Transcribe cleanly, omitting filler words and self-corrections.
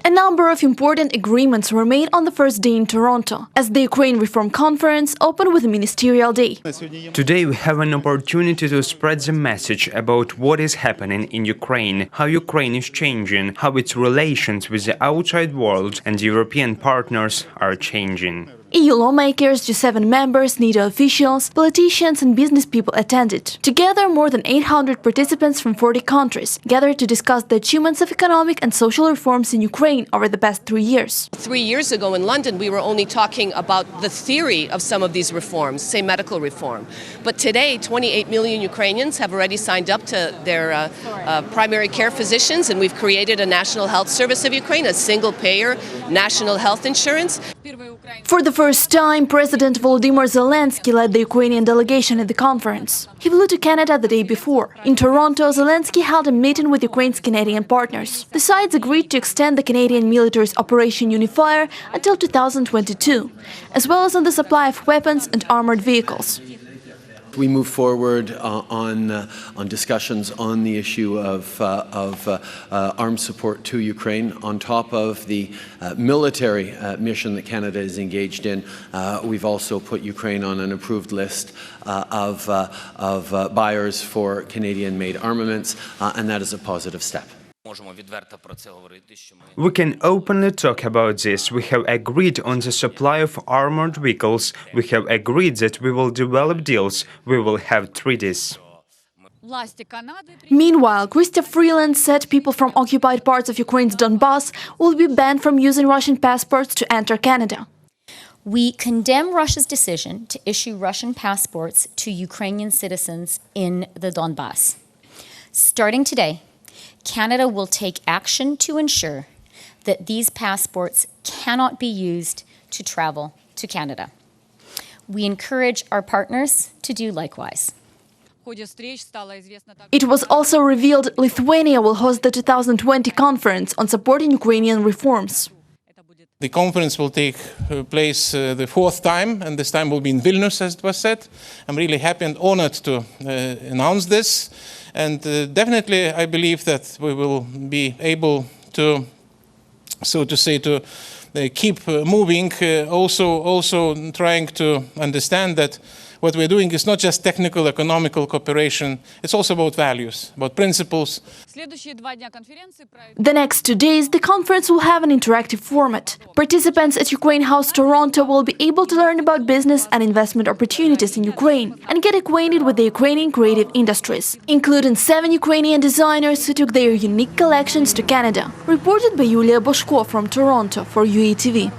A number of important agreements were made on the first day in Toronto, as the Ukraine Reform Conference opened with a ministerial day. Today we have an opportunity to spread the message about what is happening in Ukraine, how Ukraine is changing, how its relations with the outside world and European partners are changing. EU lawmakers, G7 members, NATO officials, politicians and business people attended. Together, more than 800 participants from 40 countries gathered to discuss the achievements of economic and social reforms in Ukraine over the past 3 years. 3 years ago in London, we were only talking about the theory of some of these reforms, say medical reform. But today, 28 million Ukrainians have already signed up to their primary care physicians, and we've created a National Health Service of Ukraine, a single-payer national health insurance. For the first time, President Volodymyr Zelensky led the Ukrainian delegation at the conference. He flew to Canada the day before. In Toronto, Zelensky held a meeting with Ukraine's Canadian partners. The sides agreed to extend the Canadian military's Operation UNIFER until 2022, as well as on the supply of weapons and armored vehicles. We move forward on discussions on the issue of armed support to Ukraine. On top of the military mission that Canada is engaged in, we've also put Ukraine on an approved list of buyers for Canadian-made armaments, and that is a positive step. We can openly talk about this. We have agreed on the supply of armored vehicles. We have agreed that we will develop deals. We will have treaties. Meanwhile, Chrystia Freeland said people from occupied parts of Ukraine's Donbas will be banned from using Russian passports to enter Canada. We condemn Russia's decision to issue Russian passports to Ukrainian citizens in the Donbas. Starting today, Canada will take action to ensure that these passports cannot be used to travel to Canada. We encourage our partners to do likewise. It was also revealed Lithuania will host the 2020 conference on supporting Ukrainian reforms. The conference will take place the fourth time, and this time will be in Vilnius, as it was said. I'm really happy and honored to announce this. And definitely, I believe that we will be able to, so to say, to keep moving, also trying to understand that what we're doing is not just technical, economical cooperation, it's also about values, about principles. The next 2 days, the conference will have an interactive format. Participants at Ukraine House Toronto will be able to learn about business and investment opportunities in Ukraine and get acquainted with the Ukrainian creative industries, including 7 Ukrainian designers who took their unique collections to Canada. Reported by Yulia Boshko from Toronto for UATV.